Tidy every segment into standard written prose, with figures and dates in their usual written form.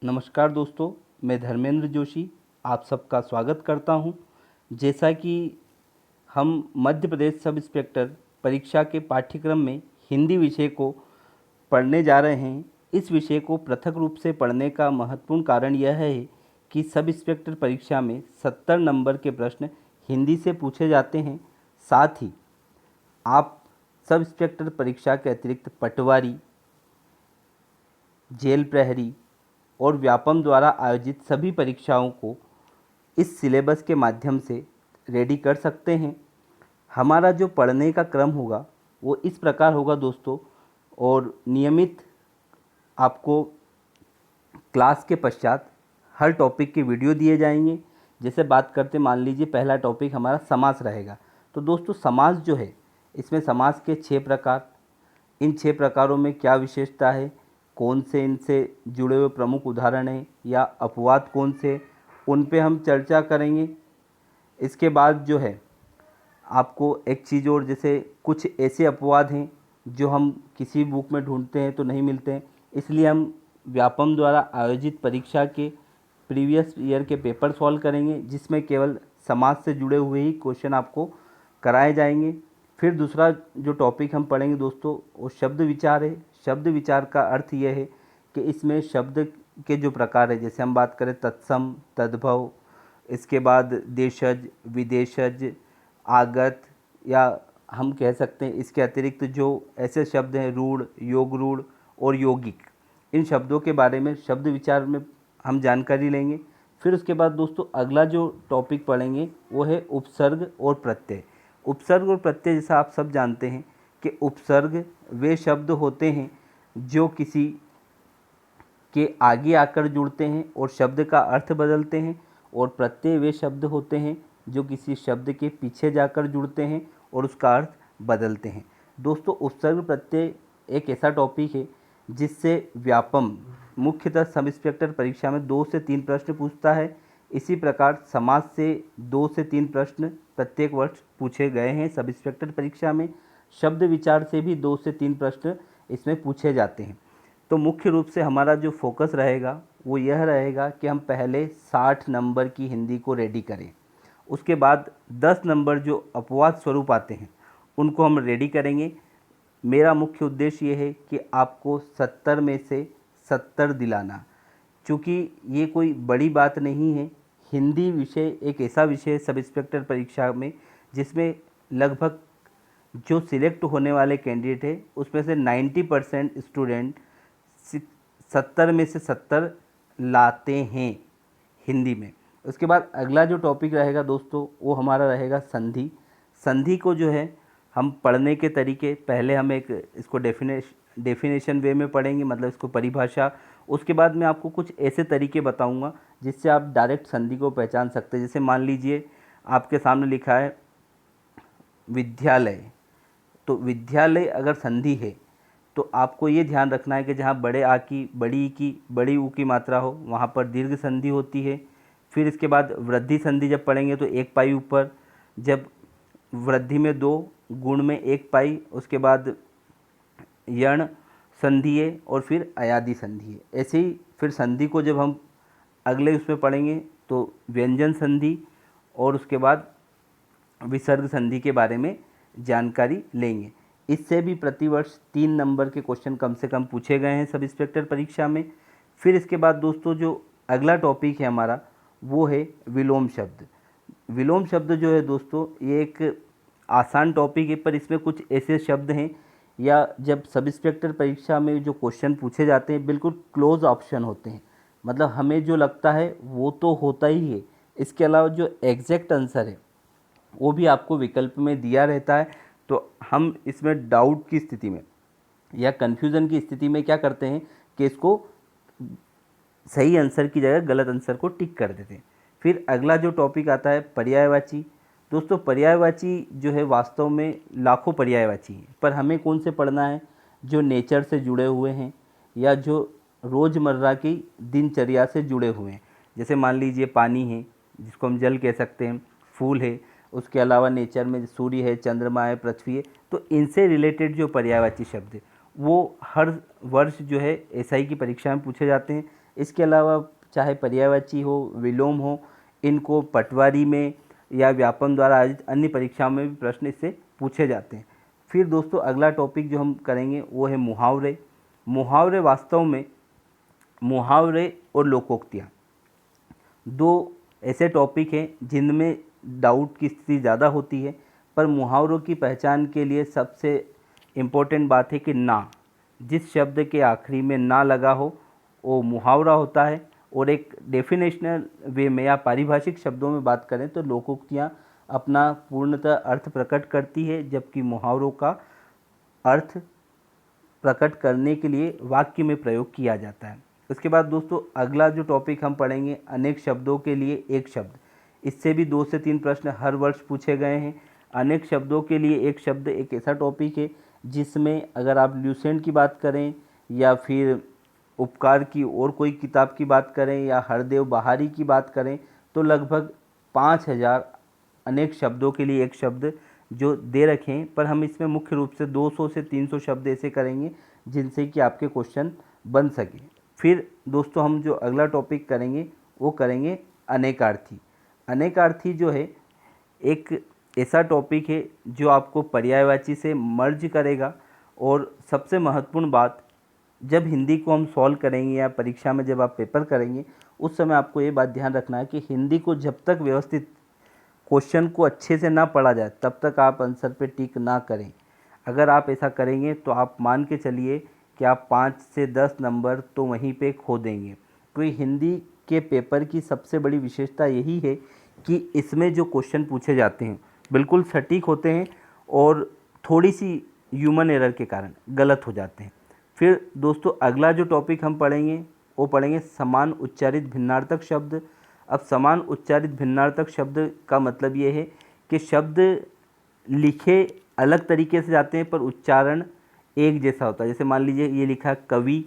नमस्कार दोस्तों, मैं धर्मेंद्र जोशी आप सबका स्वागत करता हूं। जैसा कि हम मध्य प्रदेश सब इंस्पेक्टर परीक्षा के पाठ्यक्रम में हिंदी विषय को पढ़ने जा रहे हैं। इस विषय को पृथक रूप से पढ़ने का महत्वपूर्ण कारण यह है कि सब इंस्पेक्टर परीक्षा में 70 नंबर के प्रश्न हिंदी से पूछे जाते हैं। साथ ही आप सब इंस्पेक्टर परीक्षा के अतिरिक्त पटवारी, जेल प्रहरी और व्यापम द्वारा आयोजित सभी परीक्षाओं को इस सिलेबस के माध्यम से रेडी कर सकते हैं। हमारा जो पढ़ने का क्रम होगा वो इस प्रकार होगा दोस्तों, और नियमित आपको क्लास के पश्चात हर टॉपिक के वीडियो दिए जाएंगे। जैसे बात करते मान लीजिए पहला टॉपिक हमारा समास रहेगा। तो दोस्तों समास जो है इसमें समास के 6 प्रकार, इन 6 प्रकारों में क्या विशेषता है, कौन से इनसे जुड़े हुए प्रमुख उदाहरण हैं या अपवाद कौन से, उन पे हम चर्चा करेंगे। इसके बाद जो है आपको एक चीज़ और, जैसे कुछ ऐसे अपवाद हैं जो हम किसी बुक में ढूंढते हैं तो नहीं मिलते हैं, इसलिए हम व्यापम द्वारा आयोजित परीक्षा के प्रीवियस ईयर के पेपर सॉल्व करेंगे, जिसमें केवल समाज से जुड़े हुए ही क्वेश्चन आपको कराए जाएंगे। फिर दूसरा जो टॉपिक हम पढ़ेंगे दोस्तों वो शब्द विचार है। शब्द विचार का अर्थ यह है कि इसमें शब्द के जो प्रकार है, जैसे हम बात करें तत्सम, तद्भव, इसके बाद देशज, विदेशज, आगत, या हम कह सकते हैं इसके अतिरिक्त जो ऐसे शब्द हैं रूढ़, योग रूढ़ और यौगिक, इन शब्दों के बारे में शब्द विचार में हम जानकारी लेंगे। फिर उसके बाद दोस्तों अगला जो टॉपिक पढ़ेंगे वो है उपसर्ग और प्रत्यय। उपसर्ग और प्रत्यय जैसा आप सब जानते हैं कि उपसर्ग वे शब्द होते हैं जो किसी के आगे आकर जुड़ते हैं और शब्द का अर्थ बदलते हैं, और प्रत्यय वे शब्द होते हैं जो किसी शब्द के पीछे जाकर जुड़ते हैं और उसका अर्थ बदलते हैं। दोस्तों उपसर्ग प्रत्यय एक ऐसा टॉपिक है जिससे व्यापम मुख्यतः सब इंस्पेक्टर परीक्षा में 2 से 3 प्रश्न पूछता है। इसी प्रकार समाज से 2 से 3 प्रश्न प्रत्येक वर्ष पूछे गए हैं सब इंस्पेक्टर परीक्षा में। शब्द विचार से भी 2 से 3 प्रश्न इसमें पूछे जाते हैं। तो मुख्य रूप से हमारा जो फोकस रहेगा वो यह रहेगा कि हम पहले 60 नंबर की हिंदी को रेडी करें, उसके बाद 10 नंबर जो अपवाद स्वरूप आते हैं उनको हम रेडी करेंगे। मेरा मुख्य उद्देश्य ये है कि आपको 70 में से 70 दिलाना, चूँकि ये कोई बड़ी बात नहीं है। हिंदी विषय एक ऐसा विषय है सब इंस्पेक्टर परीक्षा में जिसमें लगभग जो सिलेक्ट होने वाले कैंडिडेट है उसमें से 90% स्टूडेंट 70 में से 70 लाते हैं हिंदी में। उसके बाद अगला जो टॉपिक रहेगा दोस्तों वो हमारा रहेगा संधि। संधि को जो है हम पढ़ने के तरीके, पहले हम एक इसको डेफिनेशन वे में पढ़ेंगे, मतलब इसको परिभाषा। उसके बाद मैं आपको कुछ ऐसे तरीके बताऊंगा जिससे आप डायरेक्ट संधि को पहचान सकते हैं। जैसे मान लीजिए आपके सामने लिखा है विद्यालय, तो विद्यालय अगर संधि है तो आपको ये ध्यान रखना है कि जहाँ बड़े आ की, बड़ी ई की, बड़ी ऊ की मात्रा हो वहाँ पर दीर्घ संधि होती है। फिर इसके बाद वृद्धि संधि जब पढ़ेंगे तो 1 पाई ऊपर, जब वृद्धि में 2, गुण में 1 पाई, उसके बाद यण संधि है और फिर अयादि संधि है। ऐसे ही फिर संधि को जब हम अगले उसमें पढ़ेंगे तो व्यंजन संधि और उसके बाद विसर्ग संधि के बारे में जानकारी लेंगे। इससे भी प्रतिवर्ष 3 नंबर के क्वेश्चन कम से कम पूछे गए हैं सब इंस्पेक्टर परीक्षा में। फिर इसके बाद दोस्तों जो अगला टॉपिक है हमारा वो है विलोम शब्द। विलोम शब्द जो है दोस्तों ये एक आसान टॉपिक है, पर इसमें कुछ ऐसे शब्द हैं या जब सब इंस्पेक्टर परीक्षा में जो क्वेश्चन पूछे जाते हैं बिल्कुल क्लोज ऑप्शन होते हैं, मतलब हमें जो लगता है वो तो होता ही है, इसके अलावा जो एग्जैक्ट आंसर है वो भी आपको विकल्प में दिया रहता है। तो हम इसमें डाउट की स्थिति में या कन्फ्यूज़न की स्थिति में क्या करते हैं कि इसको सही आंसर की जगह गलत आंसर को टिक कर देते हैं। फिर अगला जो टॉपिक आता है पर्यायवाची। दोस्तों पर्यायवाची जो है वास्तव में लाखों पर्यायवाची हैं, पर हमें कौन से पढ़ना है, जो नेचर से जुड़े हुए हैं या जो रोज़मर्रा की दिनचर्या से जुड़े हुए हैं। जैसे मान लीजिए पानी है जिसको हम जल कह सकते हैं, फूल है, उसके अलावा नेचर में सूर्य है, चंद्रमा है, पृथ्वी है, तो इनसे रिलेटेड जो पर्यायवाची शब्द है वो हर वर्ष जो है एसआई की परीक्षा में पूछे जाते हैं। इसके अलावा चाहे पर्यायवाची हो, विलोम हो, इनको पटवारी में या व्यापम द्वारा आयोजित अन्य परीक्षाओं में भी प्रश्न इससे पूछे जाते हैं। फिर दोस्तों अगला टॉपिक जो हम करेंगे वो है मुहावरे। मुहावरे वास्तव में मुहावरे और लोकोक्तियाँ दो ऐसे टॉपिक हैं जिनमें डाउट की स्थिति ज़्यादा होती है, पर मुहावरों की पहचान के लिए सबसे इम्पोर्टेंट बात है कि ना, जिस शब्द के आखिरी में ना लगा हो वो मुहावरा होता है। और एक डेफिनेशनल वे में या पारिभाषिक शब्दों में बात करें तो लोकोक्तियाँ अपना पूर्णतः अर्थ प्रकट करती है, जबकि मुहावरों का अर्थ प्रकट करने के लिए वाक्य में प्रयोग किया जाता है। उसके बाद दोस्तों अगला जो टॉपिक हम पढ़ेंगे, अनेक शब्दों के लिए एक शब्द। इससे भी 2 से 3 प्रश्न हर वर्ष पूछे गए हैं। अनेक शब्दों के लिए एक शब्द एक ऐसा टॉपिक है जिसमें अगर आप ल्यूसेंट की बात करें या फिर उपकार की और कोई किताब की बात करें या हरदेव बहारी की बात करें तो लगभग 5000 अनेक शब्दों के लिए एक शब्द जो दे रखे हैं, पर हम इसमें मुख्य रूप से 200 से 300 शब्द ऐसे करेंगे जिनसे कि आपके क्वेश्चन बन सके। फिर दोस्तों हम जो अगला टॉपिक करेंगे वो करेंगे अनेकार्थी। अनेकार्थी जो है एक ऐसा टॉपिक है जो आपको पर्यायवाची से मर्ज करेगा। और सबसे महत्वपूर्ण बात, जब हिंदी को हम सॉल्व करेंगे या परीक्षा में जब आप पेपर करेंगे उस समय आपको ये बात ध्यान रखना है कि हिंदी को जब तक व्यवस्थित क्वेश्चन को अच्छे से ना पढ़ा जाए तब तक आप आंसर पे टिक ना करें। अगर आप ऐसा करेंगे तो आप मान के चलिए कि आप 5 से 10 नंबर तो वहीं पे खो देंगे। क्योंकि हिंदी के पेपर की सबसे बड़ी विशेषता यही है कि इसमें जो क्वेश्चन पूछे जाते हैं बिल्कुल सटीक होते हैं और थोड़ी सी ह्यूमन एरर के कारण गलत हो जाते हैं। फिर दोस्तों अगला जो टॉपिक हम पढ़ेंगे वो पढ़ेंगे समान उच्चारित भिन्नार्थक शब्द। अब समान उच्चारित भिन्नार्थक शब्द का मतलब ये है कि शब्द लिखे अलग तरीके से जाते हैं पर उच्चारण एक जैसा होता है। जैसे मान लीजिए ये लिखा कवि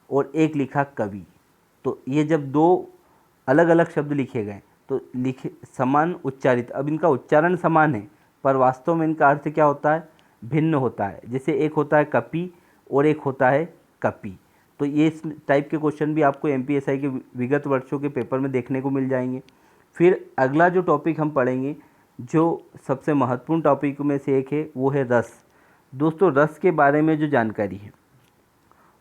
और एक लिखा कवि, तो ये जब दो अलग अलग शब्द लिखे गए तो लिखे समान उच्चारित, अब इनका उच्चारण समान है पर वास्तव में इनका अर्थ क्या होता है, भिन्न होता है। जैसे एक होता है कपि और एक होता है कपि। तो ये इस टाइप के क्वेश्चन भी आपको एमपीएसआई के विगत वर्षों के पेपर में देखने को मिल जाएंगे। फिर अगला जो टॉपिक हम पढ़ेंगे जो सबसे महत्वपूर्ण टॉपिक में से एक है वो है रस। दोस्तों रस के बारे में जो जानकारी है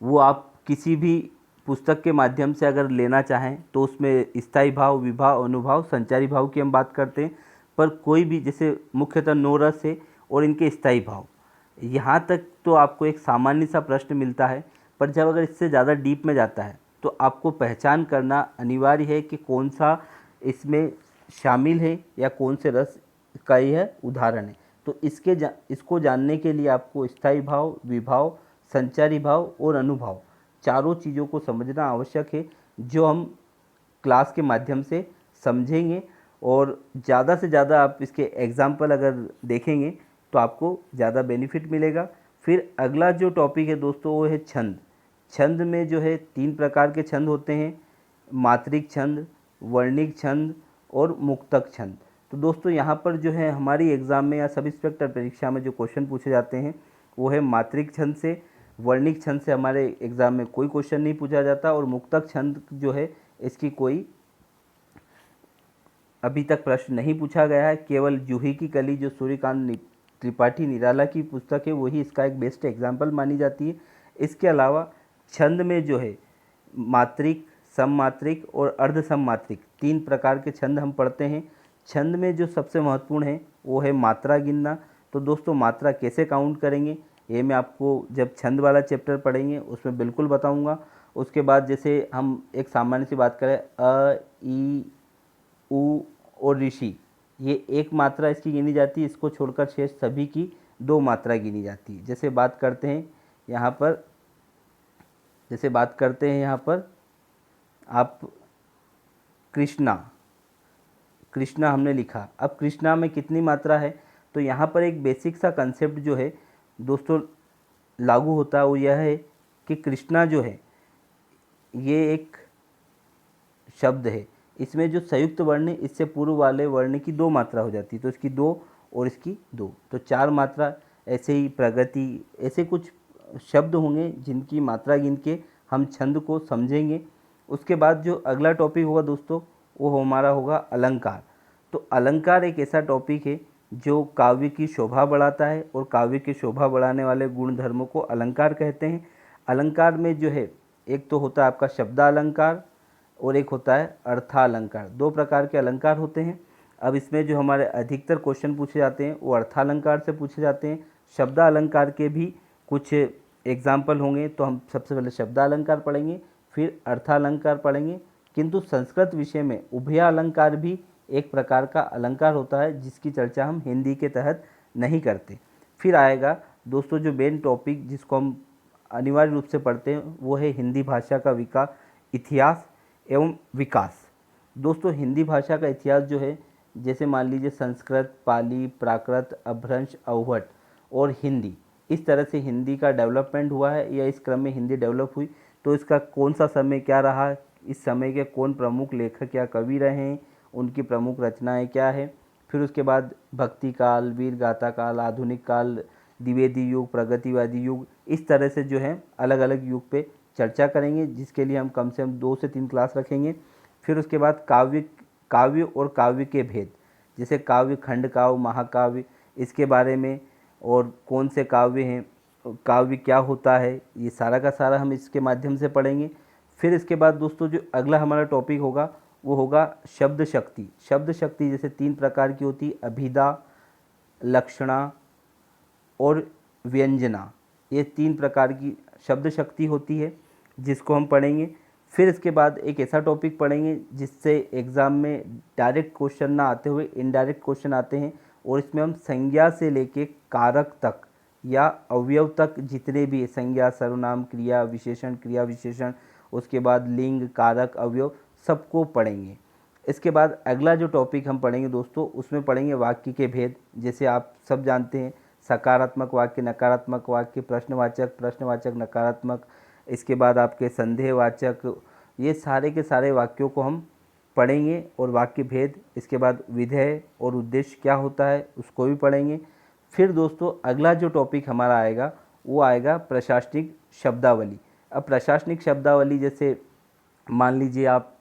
वो आप किसी भी पुस्तक के माध्यम से अगर लेना चाहें तो उसमें स्थायी भाव, विभाव, अनुभाव, संचारी भाव की हम बात करते हैं। पर कोई भी जैसे मुख्यतः 9 रस है और इनके स्थायी भाव, यहाँ तक तो आपको एक सामान्य सा प्रश्न मिलता है। पर जब अगर इससे ज़्यादा डीप में जाता है तो आपको पहचान करना अनिवार्य है कि कौन सा इसमें शामिल है या कौन से रस का यह उदाहरण है। तो इसको जानने के लिए आपको स्थायी भाव, विभाव, संचारी भाव और अनुभाव चारों चीज़ों को समझना आवश्यक है, जो हम क्लास के माध्यम से समझेंगे। और ज़्यादा से ज़्यादा आप इसके एग्जाम्पल अगर देखेंगे तो आपको ज़्यादा बेनिफिट मिलेगा। फिर अगला जो टॉपिक है दोस्तों वो है छंद। छंद में जो है 3 प्रकार के छंद होते हैं, मात्रिक छंद, वर्णिक छंद और मुक्तक छंद। तो दोस्तों यहाँ पर जो है हमारी एग्ज़ाम में या सब इंस्पेक्टर परीक्षा में जो क्वेश्चन पूछे जाते हैं वो है मात्रिक छंद से। वर्णिक छंद से हमारे एग्ज़ाम में कोई क्वेश्चन नहीं पूछा जाता और मुक्तक छंद जो है इसकी कोई अभी तक प्रश्न नहीं पूछा गया है। केवल जूही की कली जो सूर्यकांत त्रिपाठी निराला की पुस्तक है वही इसका एक बेस्ट एग्जाम्पल मानी जाती है। इसके अलावा छंद में जो है मात्रिक, सममात्रिक और अर्ध सममात्रिक 3 प्रकार के छंद हम पढ़ते हैं। छंद में जो सबसे महत्वपूर्ण है वो है मात्रा गिनना। तो दोस्तों मात्रा कैसे काउंट करेंगे ये मैं आपको जब छंद वाला चैप्टर पढ़ेंगे उसमें बिल्कुल बताऊंगा। उसके बाद जैसे हम एक सामान्य सी बात करें अ, ई, उ और ऋषि, ये एक मात्रा इसकी गिनी जाती है, इसको छोड़कर शेष सभी की 2 मात्रा गिनी जाती है। जैसे बात करते हैं यहाँ पर आप कृष्णा, कृष्णा हमने लिखा। अब कृष्णा में कितनी मात्रा है, तो यहाँ पर एक बेसिक सा कंसेप्ट जो है दोस्तों लागू होता है वो यह है कि कृष्णा जो है ये एक शब्द है, इसमें जो संयुक्त वर्ण है इससे पूर्व वाले वर्ण की 2 मात्रा हो जाती है, तो इसकी 2 और इसकी 2, तो 4 मात्रा। ऐसे ही प्रगति, ऐसे कुछ शब्द होंगे जिनकी मात्रा गिन के हम छंद को समझेंगे। उसके बाद जो अगला टॉपिक होगा दोस्तों वो हमारा होगा अलंकार। तो अलंकार एक ऐसा टॉपिक है जो काव्य की शोभा बढ़ाता है और काव्य की शोभा बढ़ाने वाले गुण धर्मों को अलंकार कहते हैं। अलंकार में जो है एक तो होता है आपका शब्दालंकार और एक होता है अर्थालंकार। दो प्रकार के अलंकार होते हैं। अब इसमें जो हमारे अधिकतर क्वेश्चन पूछे जाते हैं वो अर्थालंकार से पूछे जाते हैं। शब्दालंकार के भी कुछ एग्जाम्पल होंगे, तो हम सबसे पहले शब्दालंकार पढ़ेंगे फिर अर्थालंकार पढ़ेंगे। किंतु संस्कृत विषय में उभयालंकार भी एक प्रकार का अलंकार होता है जिसकी चर्चा हम हिंदी के तहत नहीं करते। फिर आएगा दोस्तों जो मेन टॉपिक जिसको हम अनिवार्य रूप से पढ़ते हैं वो है हिंदी भाषा का विकास, इतिहास एवं विकास। दोस्तों हिंदी भाषा का इतिहास जो है, जैसे मान लीजिए संस्कृत, पाली, प्राकृत, अपभ्रंश, अवहट और हिंदी, इस तरह से हिंदी का डेवलपमेंट हुआ है या इस क्रम में हिंदी डेवलप हुई, तो इसका कौन सा समय क्या रहा, इस समय के कौन प्रमुख लेखक या कवि रहे हैं, उनकी प्रमुख रचनाएं क्या है। फिर उसके बाद भक्ति काल, वीर गाथा काल, आधुनिक काल, द्विवेदी युग, प्रगतिवादी युग, इस तरह से जो है अलग अलग युग पे चर्चा करेंगे, जिसके लिए हम कम से कम 2 से 3 क्लास रखेंगे। फिर उसके बाद काव्य और काव्य के भेद, जैसे काव्य, खंड काव्य, महाकाव्य, इसके बारे में, और कौन से काव्य हैं, काव्य क्या होता है, ये सारा का सारा हम इसके माध्यम से पढ़ेंगे। फिर इसके बाद दोस्तों जो अगला हमारा टॉपिक होगा वो होगा शब्द शक्ति। शब्द शक्ति जैसे 3 प्रकार की होती है, अभिधा, लक्षणा और व्यंजना, ये 3 प्रकार की शब्द शक्ति होती है जिसको हम पढ़ेंगे। फिर इसके बाद एक ऐसा टॉपिक पढ़ेंगे जिससे एग्ज़ाम में डायरेक्ट क्वेश्चन ना आते हुए इनडायरेक्ट क्वेश्चन आते हैं, और इसमें हम संज्ञा से लेके कारक तक या अवयव तक जितने भी संज्ञा, सर्वनाम, क्रिया विशेषण, क्रिया विशेषण, उसके बाद लिंग, कारक, अवयव, सबको पढ़ेंगे। इसके बाद अगला जो टॉपिक हम पढ़ेंगे दोस्तों उसमें पढ़ेंगे वाक्य के भेद। जैसे आप सब जानते हैं सकारात्मक वाक्य, नकारात्मक वाक्य, प्रश्नवाचक, नकारात्मक, इसके बाद आपके संदेहवाचक, ये सारे के सारे वाक्यों को हम पढ़ेंगे और वाक्य भेद। इसके बाद विधेय और उद्देश्य क्या होता है उसको भी पढ़ेंगे। फिर दोस्तों अगला जो टॉपिक हमारा आएगा वो आएगा प्रशासनिक शब्दावली। अब प्रशासनिक शब्दावली जैसे मान लीजिए आप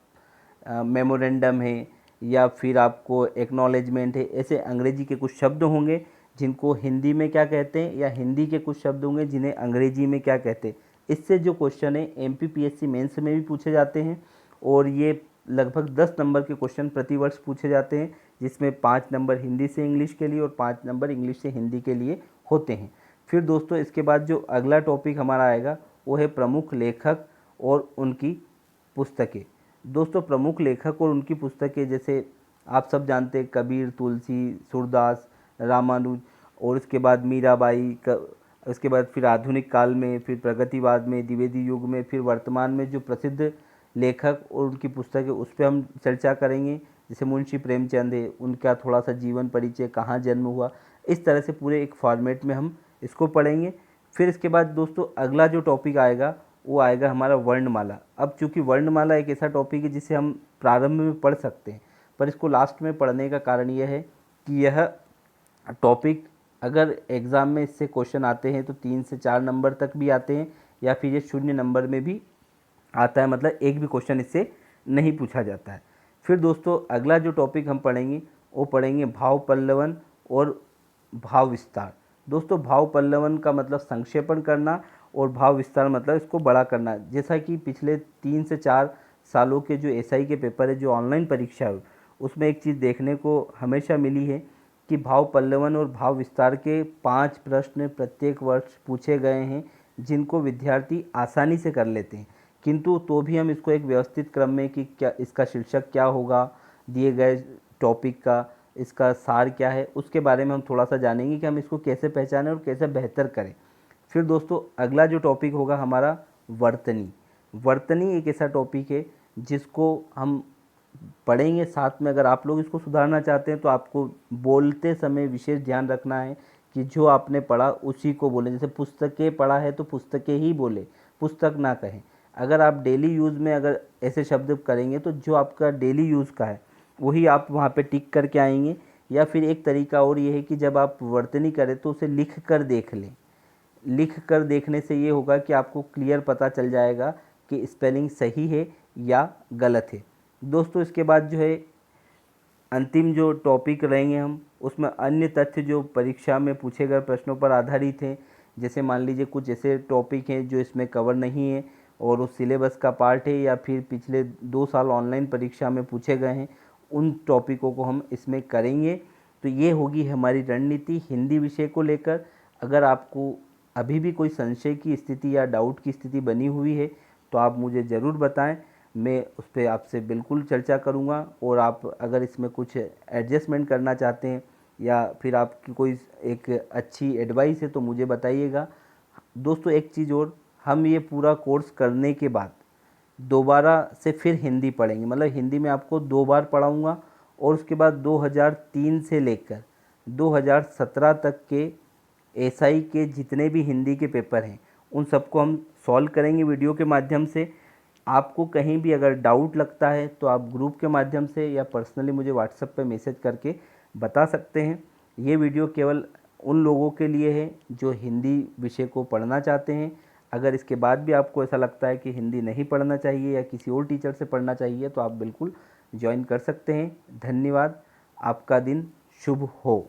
मेमोरेंडम है या फिर आपको एक्नॉलेजमेंट है, ऐसे अंग्रेजी के कुछ शब्द होंगे जिनको हिंदी में क्या कहते हैं, या हिंदी के कुछ शब्द होंगे जिन्हें अंग्रेजी में क्या कहते हैं। इससे जो क्वेश्चन है MPPSC मेंस में भी पूछे जाते हैं, और ये लगभग 10 नंबर के क्वेश्चन प्रतिवर्ष पूछे जाते हैं, जिसमें 5 नंबर हिंदी से इंग्लिश के लिए और 5 नंबर इंग्लिश से हिंदी के लिए होते हैं। फिर दोस्तों इसके बाद जो अगला टॉपिक हमारा आएगा वो है प्रमुख लेखक और उनकी पुस्तकें। दोस्तों प्रमुख लेखक और उनकी पुस्तकें जैसे आप सब जानते हैं कबीर, तुलसी, सूरदास, रामानुज, और उसके बाद मीराबाई, उसके बाद फिर आधुनिक काल में, फिर प्रगतिवाद में, द्विवेदी युग में, फिर वर्तमान में जो प्रसिद्ध लेखक और उनकी पुस्तकें उस पर हम चर्चा करेंगे। जैसे मुंशी प्रेमचंद है, उनका थोड़ा सा जीवन परिचय, कहाँ जन्म हुआ, इस तरह से पूरे एक फॉर्मेट में हम इसको पढ़ेंगे। फिर इसके बाद दोस्तों अगला जो टॉपिक आएगा वो आएगा हमारा वर्णमाला। अब चूँकि वर्णमाला एक ऐसा टॉपिक है जिसे हम प्रारंभ में पढ़ सकते हैं, पर इसको लास्ट में पढ़ने का कारण यह है कि यह टॉपिक अगर एग्ज़ाम में इससे क्वेश्चन आते हैं तो 3 से 4 नंबर तक भी आते हैं, या फिर ये 0 नंबर में भी आता है, मतलब एक भी क्वेश्चन इससे नहीं पूछा जाता है। फिर दोस्तों अगला जो टॉपिक हम पढ़ेंगे वो पढ़ेंगे भाव पल्लवन और भाव विस्तार। दोस्तों भाव पल्लवन का मतलब संक्षेपण करना और भाव विस्तार मतलब इसको बड़ा करना। जैसा कि पिछले 3 से 4 सालों के जो SI के पेपर है, जो ऑनलाइन परीक्षा है, उसमें एक चीज़ देखने को हमेशा मिली है कि भाव पल्लवन और भाव विस्तार के 5 प्रश्न प्रत्येक वर्ष पूछे गए हैं, जिनको विद्यार्थी आसानी से कर लेते हैं। किंतु तो भी हम इसको एक व्यवस्थित क्रम में कि क्या इसका शीर्षक क्या होगा, दिए गए टॉपिक का इसका सार क्या है, उसके बारे में हम थोड़ा सा जानेंगे कि हम इसको कैसे पहचानें और कैसे बेहतर करें। फिर दोस्तों अगला जो टॉपिक होगा हमारा वर्तनी। वर्तनी एक ऐसा टॉपिक है जिसको हम पढ़ेंगे साथ में। अगर आप लोग इसको सुधारना चाहते हैं तो आपको बोलते समय विशेष ध्यान रखना है कि जो आपने पढ़ा उसी को बोलें। जैसे पुस्तकें पढ़ा है तो पुस्तकें ही बोले, पुस्तक ना कहें। अगर आप डेली यूज़ में अगर ऐसे शब्द करेंगे तो जो आपका डेली यूज़ का है वही आप वहाँ पे टिक करके आएंगे। या फिर एक तरीका और ये है कि जब आप वर्तनी करें तो उसे लिख कर देख लें। लिख कर देखने से ये होगा कि आपको क्लियर पता चल जाएगा कि स्पेलिंग सही है या गलत है। दोस्तों इसके बाद जो है अंतिम जो टॉपिक रहेंगे हम, उसमें अन्य तथ्य जो परीक्षा में पूछे गए प्रश्नों पर आधारित हैं। जैसे मान लीजिए कुछ ऐसे टॉपिक हैं जो इसमें कवर नहीं है और उस सिलेबस का पार्ट है या फिर पिछले 2 साल ऑनलाइन परीक्षा में पूछे गए हैं, उन टॉपिकों को हम इसमें करेंगे। तो ये होगी हमारी रणनीति हिंदी विषय को लेकर। अगर आपको अभी भी कोई संशय की स्थिति या डाउट की स्थिति बनी हुई है तो आप मुझे ज़रूर बताएं, मैं उस पर आपसे बिल्कुल चर्चा करूंगा। और आप अगर इसमें कुछ एडजस्टमेंट करना चाहते हैं या फिर आपकी कोई एक अच्छी एडवाइस है तो मुझे बताइएगा। दोस्तों एक चीज़ और, हम ये पूरा कोर्स करने के बाद दोबारा से फिर हिंदी पढ़ेंगे, मतलब हिंदी में आपको 2 बार पढ़ाऊँगा। और उसके बाद 2003 से लेकर 2017 तक के एसआई के जितने भी हिंदी के पेपर हैं उन सबको हम सॉल्व करेंगे वीडियो के माध्यम से। आपको कहीं भी अगर डाउट लगता है तो आप ग्रुप के माध्यम से या पर्सनली मुझे व्हाट्सएप पे मैसेज करके बता सकते हैं। ये वीडियो केवल उन लोगों के लिए है जो हिंदी विषय को पढ़ना चाहते हैं। अगर इसके बाद भी आपको ऐसा लगता है कि हिंदी नहीं पढ़ना चाहिए या किसी और टीचर से पढ़ना चाहिए तो आप बिल्कुल ज्वाइन कर सकते हैं। धन्यवाद। आपका दिन शुभ हो।